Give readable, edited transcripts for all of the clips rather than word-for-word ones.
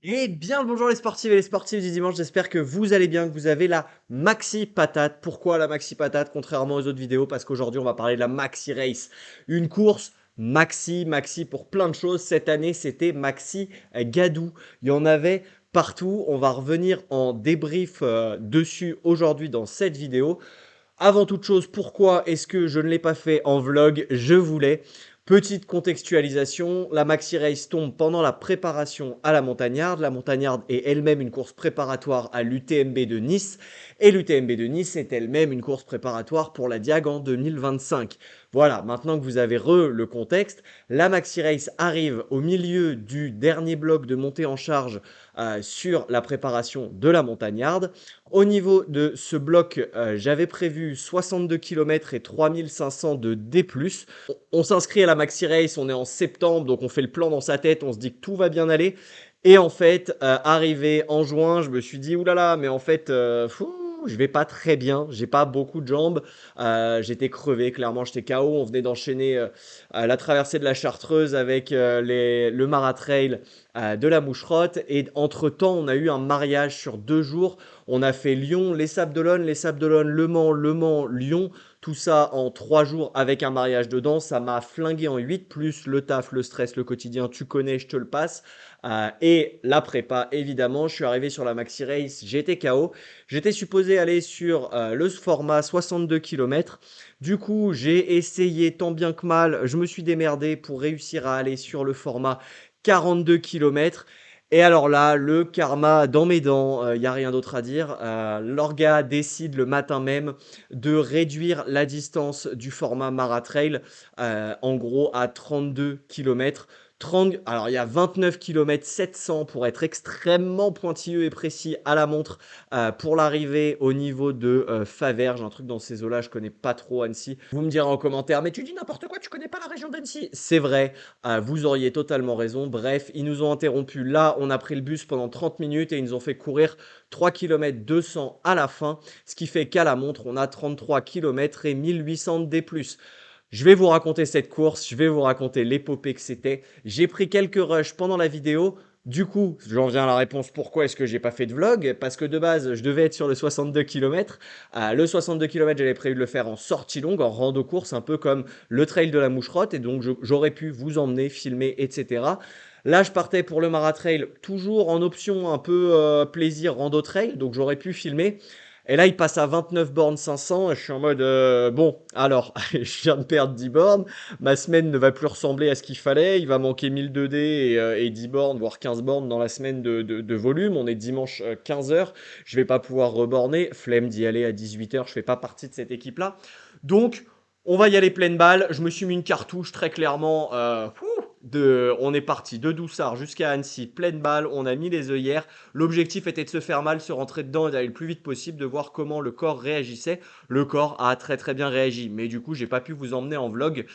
Et bien le bonjour les sportifs et les sportifs du dimanche, j'espère que vous allez bien, que vous avez la maxi patate. Pourquoi la maxi patate contrairement aux autres vidéos? Parce qu'aujourd'hui on va parler de la maxi race. Une course maxi pour plein de choses. Cette année c'était maxi gadou. Il y en avait partout. On va revenir en débrief dessus aujourd'hui dans cette vidéo. Avant toute chose, pourquoi est-ce que je ne l'ai pas fait en vlog? Je voulais. Petite contextualisation, la Maxi Race tombe pendant la préparation à la Montagnarde. La Montagnarde est elle-même une course préparatoire à l'UTMB de Nice. Et l'UTMB de Nice est elle-même une course préparatoire pour la Diag en 2025. Voilà, maintenant que vous avez le contexte, la Maxi Race arrive au milieu du dernier bloc de montée en charge sur la préparation de la Montagnarde. Au niveau de ce bloc, j'avais prévu 62 km et 3500 de D+. On s'inscrit à la Maxi Race, on est en septembre, donc on fait le plan dans sa tête, on se dit que tout va bien aller. Et en fait, arrivé en juin, je me suis dit, oulala, mais en fait, je vais pas très bien, j'ai pas beaucoup de jambes, j'étais crevé, clairement, j'étais KO, on venait d'enchaîner la traversée de la Chartreuse avec le Maratrail de la Moucherotte, et entre-temps, on a eu un mariage sur 2 jours. On a fait Lyon, les Sables d'Olonne, Le Mans, Lyon. Tout ça en 3 jours avec un mariage dedans. Ça m'a flingué en 8, plus le taf, le stress, le quotidien. Tu connais, je te le passe. Et la prépa, évidemment. Je suis arrivé sur la Maxi Race, j'étais KO. J'étais supposé aller sur le format 62 km. Du coup, j'ai essayé tant bien que mal. Je me suis démerdé pour réussir à aller sur le format 42 km. Et alors là, le karma dans mes dents, il n'y a rien d'autre à dire. L'orga décide le matin même de réduire la distance du format Maratrail, en gros à 32 km. 30, alors il y a 29 km 700 pour être extrêmement pointilleux et précis à la montre pour l'arrivée au niveau de Faverges, un truc dans ces eaux-là, je connais pas trop Annecy. Vous me direz en commentaire, mais tu dis n'importe quoi, tu connais pas la région d'Annecy. C'est vrai, vous auriez totalement raison. Bref, ils nous ont interrompu. Là, on a pris le bus pendant 30 minutes et ils nous ont fait courir 3 km 200 à la fin, ce qui fait qu'à la montre, on a 33 km et 1800 de D+. Je vais vous raconter cette course, je vais vous raconter l'épopée que c'était. J'ai pris quelques rushs pendant la vidéo. Du coup, j'en viens à la réponse pourquoi est-ce que j'ai pas fait de vlog. Parce que de base, je devais être sur le 62 km. Le 62 km, j'avais prévu de le faire en sortie longue, en rando course, un peu comme le trail de la Moucherotte. Et donc, j'aurais pu vous emmener, filmer, etc. Là, je partais pour le Maratrail, toujours en option un peu plaisir rando trail. Donc, j'aurais pu filmer. Et là, il passe à 29 bornes 500. Et je suis en mode, bon, alors, je viens de perdre 10 bornes. Ma semaine ne va plus ressembler à ce qu'il fallait. Il va manquer 1002D et 10 bornes, voire 15 bornes dans la semaine de volume. On est dimanche 15h. Je vais pas pouvoir reborner. Flemme d'y aller à 18h. Je fais pas partie de cette équipe-là. Donc, on va y aller pleine balle. Je me suis mis une cartouche très clairement. On est parti de Doussard jusqu'à Annecy, pleine balle. On a mis les œillères. L'objectif était de se faire mal, se rentrer dedans et d'aller le plus vite possible, de voir comment le corps réagissait. Le corps a très bien réagi, mais du coup, j'ai pas pu vous emmener en vlog.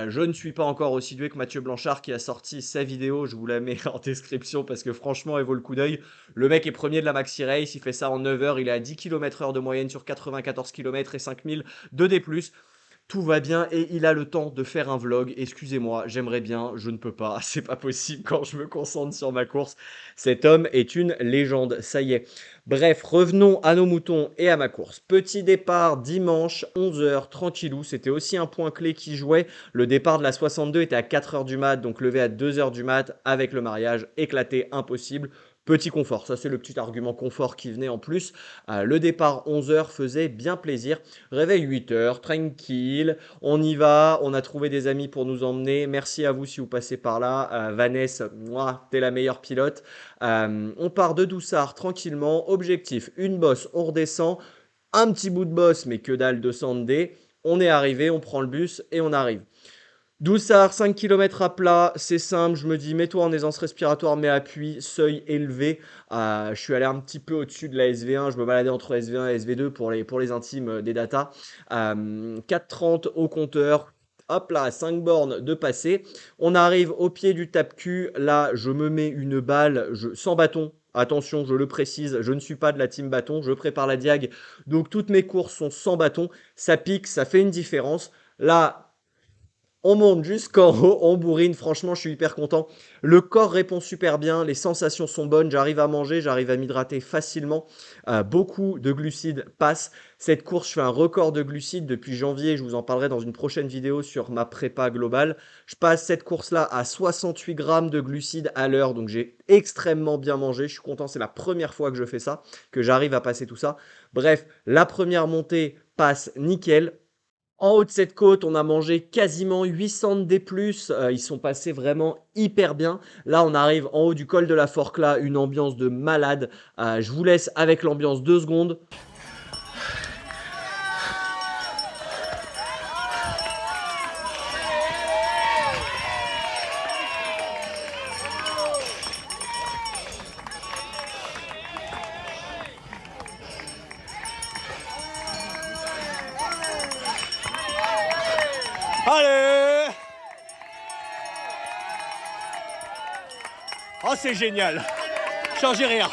Je ne suis pas encore aussi doué que Mathieu Blanchard qui a sorti sa vidéo. Je vous la mets en description parce que franchement, elle vaut le coup d'œil. Le mec est premier de la Maxi Race, il fait ça en 9 heures. Il est à 10 km/h de moyenne sur 94 km et 5000 de D+. Tout va bien et il a le temps de faire un vlog. Excusez-moi, j'aimerais bien, je ne peux pas, c'est pas possible quand je me concentre sur ma course. Cet homme est une légende, ça y est. Bref, revenons à nos moutons et à ma course. Petit départ dimanche, 11h, tranquillou. C'était aussi un point clé qui jouait. Le départ de la 62 était à 4h du mat, donc levé à 2h du mat avec le mariage, éclaté, impossible. Petit confort, ça c'est le petit argument confort qui venait en plus. Le départ 11h faisait bien plaisir. Réveil 8h, tranquille, on y va, on a trouvé des amis pour nous emmener. Merci à vous si vous passez par là. Vanessa, moi, t'es la meilleure pilote. On part de Doussard tranquillement. Objectif, une bosse, on redescend. Un petit bout de bosse, mais que dalle de D. On est arrivé, on prend le bus et on arrive. Doussard, 5 km à plat, c'est simple, je me dis mets-toi en aisance respiratoire mais appuie, seuil élevé. Je suis allé un petit peu au-dessus de la SV1, je me baladais entre SV1 et SV2 pour les intimes des datas. 4,30 au compteur, hop là, 5 bornes de passé. On arrive au pied du tape-cul, là je me mets une balle sans bâton. Attention, je le précise, je ne suis pas de la team bâton, je prépare la diag, donc toutes mes courses sont sans bâton. Ça pique, ça fait une différence. Là, On monte jusqu'en haut, on bourrine, franchement je suis hyper content. Le corps répond super bien, les sensations sont bonnes, j'arrive à manger, j'arrive à m'hydrater facilement. Beaucoup de glucides passent. Cette course, je fais un record de glucides depuis janvier, je vous en parlerai dans une prochaine vidéo sur ma prépa globale. Je passe cette course-là à 68 grammes de glucides à l'heure, donc j'ai extrêmement bien mangé. Je suis content, c'est la première fois que je fais ça, que j'arrive à passer tout ça. Bref, la première montée passe nickel. En haut de cette côte, on a mangé quasiment 800 D+, ils sont passés vraiment hyper bien. Là, on arrive en haut du col de la Forclaz, une ambiance de malade. Je vous laisse avec l'ambiance 2 secondes. Allez! Oh, c'est génial! Changez rien!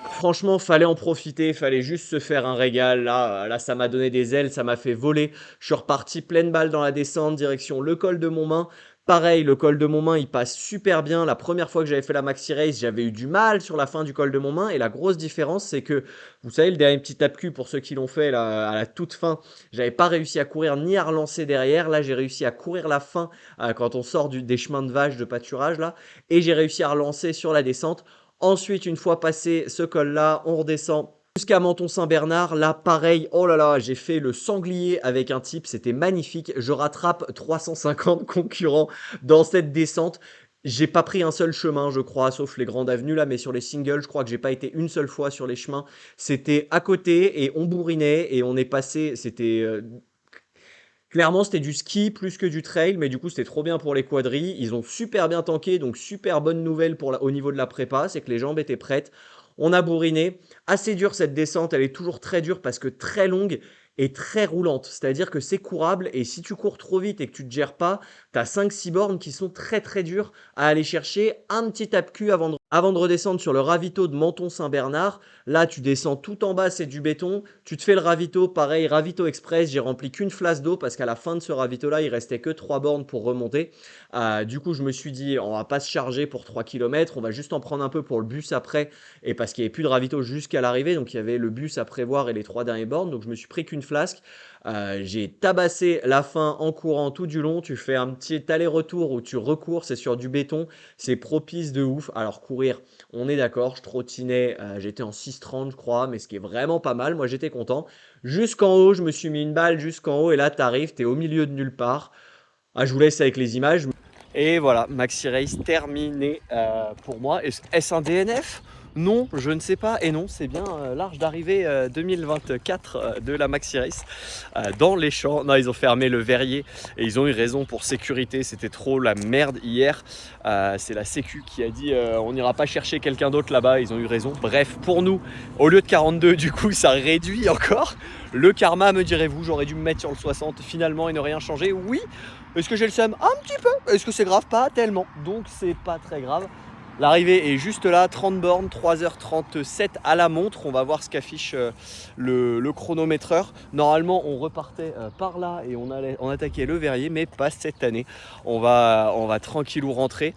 Franchement, fallait en profiter, fallait juste se faire un régal. Là, ça m'a donné des ailes, ça m'a fait voler. Je suis reparti pleine balle dans la descente, direction le col de Montmain. Pareil, le col de Montmain, il passe super bien. La première fois que j'avais fait la maxi race, j'avais eu du mal sur la fin du col de Montmain. Et la grosse différence, c'est que, vous savez, le dernier petit tape-cul, pour ceux qui l'ont fait là, à la toute fin, j'avais pas réussi à courir ni à relancer derrière. Là, j'ai réussi à courir la fin quand on sort des chemins de vache de pâturage là. Et j'ai réussi à relancer sur la descente. Ensuite, une fois passé ce col-là, on redescend jusqu'à Menton-Saint-Bernard. Là, pareil, oh là là, j'ai fait le sanglier avec un type, c'était magnifique. Je rattrape 350 concurrents dans cette descente. J'ai pas pris un seul chemin, je crois, sauf les grandes avenues là, mais sur les singles, je crois que j'ai pas été une seule fois sur les chemins. C'était à côté et on bourrinait et on est passé, clairement, c'était du ski plus que du trail, mais du coup, c'était trop bien pour les quadris. Ils ont super bien tanké, donc super bonne nouvelle au niveau de la prépa, c'est que les jambes étaient prêtes. On a bourriné. Assez dur cette descente, elle est toujours très dure parce que très longue et très roulante. C'est-à-dire que c'est courable et si tu cours trop vite et que tu te gères pas, tu as 5-6 bornes qui sont très très dures à aller chercher. Un petit tape-cul avant de redescendre sur le ravito de Menton-Saint-Bernard. Là, tu descends tout en bas, c'est du béton. Tu te fais le ravito, pareil, ravito express. J'ai rempli qu'une flasque d'eau parce qu'à la fin de ce ravito-là, il restait que 3 bornes pour remonter. Du coup, je me suis dit, on va pas se charger pour 3 km. On va juste en prendre un peu pour le bus après. Et parce qu'il n'y avait plus de ravito jusqu'à l'arrivée. Donc, il y avait le bus à prévoir et les 3 dernières bornes. Donc, je me suis pris qu'une flasque. J'ai tabassé la fin en courant tout du long. Tu fais un petit aller-retour où tu recours. C'est sur du béton. C'est propice de ouf. Alors, courir, on est d'accord. Je trottinais. J'étais en 6,30, je crois. Mais ce qui est vraiment pas mal. Moi, j'étais content. Jusqu'en haut, je me suis mis une balle jusqu'en haut. Et là, t'arrives. T'es au milieu de nulle part. Je vous laisse avec les images. Et voilà, Maxi Race terminé pour moi. Est-ce un DNF? Non, je ne sais pas. Et non, c'est bien l'arche d'arrivée 2024 de la Maxi Race dans les champs. Non, ils ont fermé le verrier et ils ont eu raison pour sécurité. C'était trop la merde hier. C'est la Sécu qui a dit on n'ira pas chercher quelqu'un d'autre là-bas. Ils ont eu raison. Bref, pour nous, au lieu de 42, du coup, ça réduit encore. Le karma, me direz-vous, j'aurais dû me mettre sur le 60 finalement et ne rien changer. Oui. Est-ce que j'ai le seum? Un petit peu. Est-ce que c'est grave? Pas tellement. Donc c'est pas très grave. L'arrivée est juste là, 30 bornes, 3h37 à la montre. On va voir ce qu'affiche le chronométreur. Normalement, on repartait par là et on attaquait le verrier, mais pas cette année. On va tranquillou rentrer.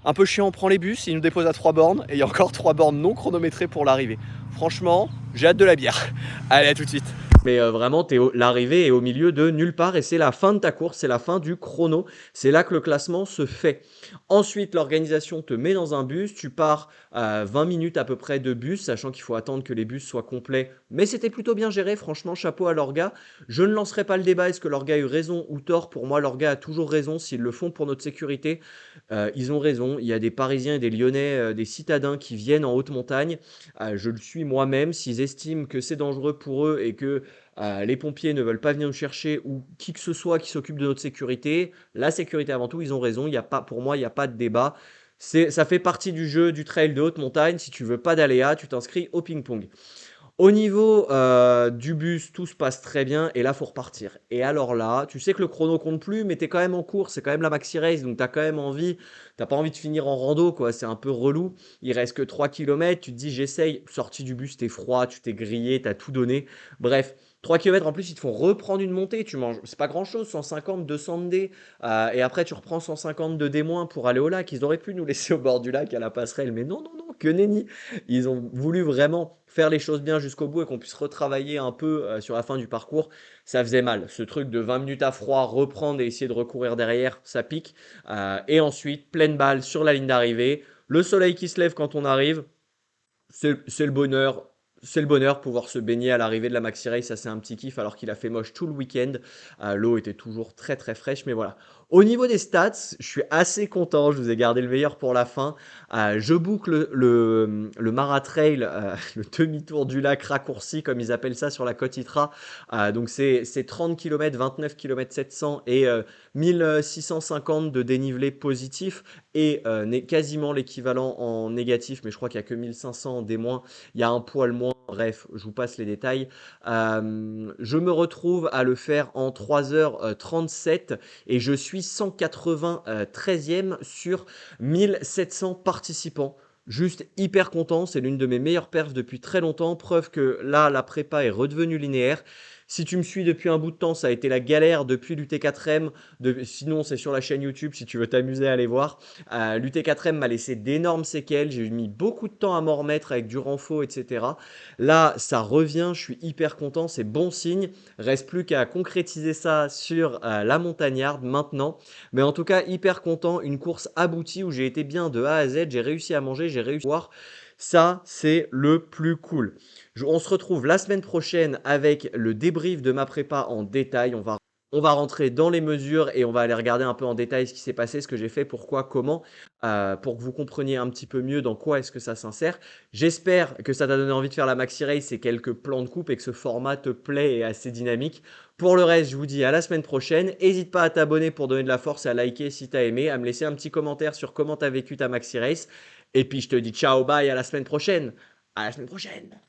Un peu chiant, on prend les bus, ils nous déposent à 3 bornes et il y a encore 3 bornes non chronométrées pour l'arrivée. Franchement, j'ai hâte de la bière. Allez, à tout de suite. Mais vraiment, l'arrivée est au milieu de nulle part et c'est la fin de ta course, c'est la fin du chrono. C'est là que le classement se fait. Ensuite, l'organisation te met dans un bus, tu pars à 20 minutes à peu près de bus, sachant qu'il faut attendre que les bus soient complets. Mais c'était plutôt bien géré, franchement, chapeau à l'orga. Je ne lancerai pas le débat, est-ce que l'orga a eu raison ou tort? Pour moi, l'orga a toujours raison, s'ils le font pour notre sécurité. Ils ont raison, il y a des Parisiens et des Lyonnais, des citadins qui viennent en haute montagne. Je le suis moi-même, s'ils estiment que c'est dangereux pour eux et que les pompiers ne veulent pas venir nous chercher ou qui que ce soit qui s'occupe de notre sécurité, la sécurité avant tout, ils ont raison. Il y a pas, pour moi, il n'y a pas de débat. Ça fait partie du jeu du trail de haute montagne. Si tu veux pas d'aléas, tu t'inscris au ping-pong. Au niveau du bus, tout se passe très bien et là, faut repartir. Et alors là, tu sais que le chrono compte plus, mais tu es quand même en course, c'est quand même la maxi race, donc tu as quand même envie, t'as pas envie de finir en rando, quoi. C'est un peu relou. Il reste que 3 km, tu te dis j'essaye. Sorti du bus, t'es froid, tu t'es grillé, t'as tout donné. Bref, 3 km en plus, ils te font reprendre une montée. Tu manges, c'est pas grand chose, 150, 200 de D. Et après, tu reprends 150 de D- pour aller au lac. Ils auraient pu nous laisser au bord du lac à la passerelle, mais non, non, non, que nenni. Ils ont voulu vraiment faire les choses bien jusqu'au bout et qu'on puisse retravailler un peu sur la fin du parcours. Ça faisait mal. Ce truc de 20 minutes à froid, reprendre et essayer de recourir derrière, ça pique. Et ensuite, pleine balle sur la ligne d'arrivée. Le soleil qui se lève quand on arrive. C'est le bonheur. C'est le bonheur pouvoir se baigner à l'arrivée de la Maxi Race, ça c'est un petit kiff alors qu'il a fait moche tout le week-end. L'eau était toujours très très fraîche, mais voilà. Au niveau des stats, je suis assez content, je vous ai gardé le meilleur pour la fin. Je boucle le Maratrail, le demi-tour du lac raccourci comme ils appellent ça sur la côte Itra. Donc c'est 30 km, 29 km 700 et 1650 de dénivelé positif et quasiment l'équivalent en négatif, mais je crois qu'il n'y a que 1500 des moins, il y a un poil moins, bref, je vous passe les détails. Je me retrouve à le faire en 3h37 et je suis 193e sur 1700 participants. Juste hyper content, c'est l'une de mes meilleures perfs depuis très longtemps, preuve que là, la prépa est redevenue linéaire. Si tu me suis depuis un bout de temps, ça a été la galère depuis l'UT4M. Sinon, c'est sur la chaîne YouTube si tu veux t'amuser à aller voir. L'UT4M m'a laissé d'énormes séquelles. J'ai mis beaucoup de temps à m'en remettre avec du renfort, etc. Là, ça revient. Je suis hyper content. C'est bon signe. Reste plus qu'à concrétiser ça sur la montagnarde maintenant. Mais en tout cas, hyper content. Une course aboutie où j'ai été bien de A à Z. J'ai réussi à manger, j'ai réussi à boire. Ça, c'est le plus cool. On se retrouve la semaine prochaine avec le débrief de ma prépa en détail. On va rentrer dans les mesures et on va aller regarder un peu en détail ce qui s'est passé, ce que j'ai fait, pourquoi, comment, pour que vous compreniez un petit peu mieux dans quoi est-ce que ça s'insère. J'espère que ça t'a donné envie de faire la Maxi Race et quelques plans de coupe et que ce format te plaît et est assez dynamique. Pour le reste, je vous dis à la semaine prochaine. N'hésite pas à t'abonner pour donner de la force et à liker si t'as aimé, à me laisser un petit commentaire sur comment t'as vécu ta Maxi Race. Et puis je te dis ciao, bye, à la semaine prochaine. À la semaine prochaine.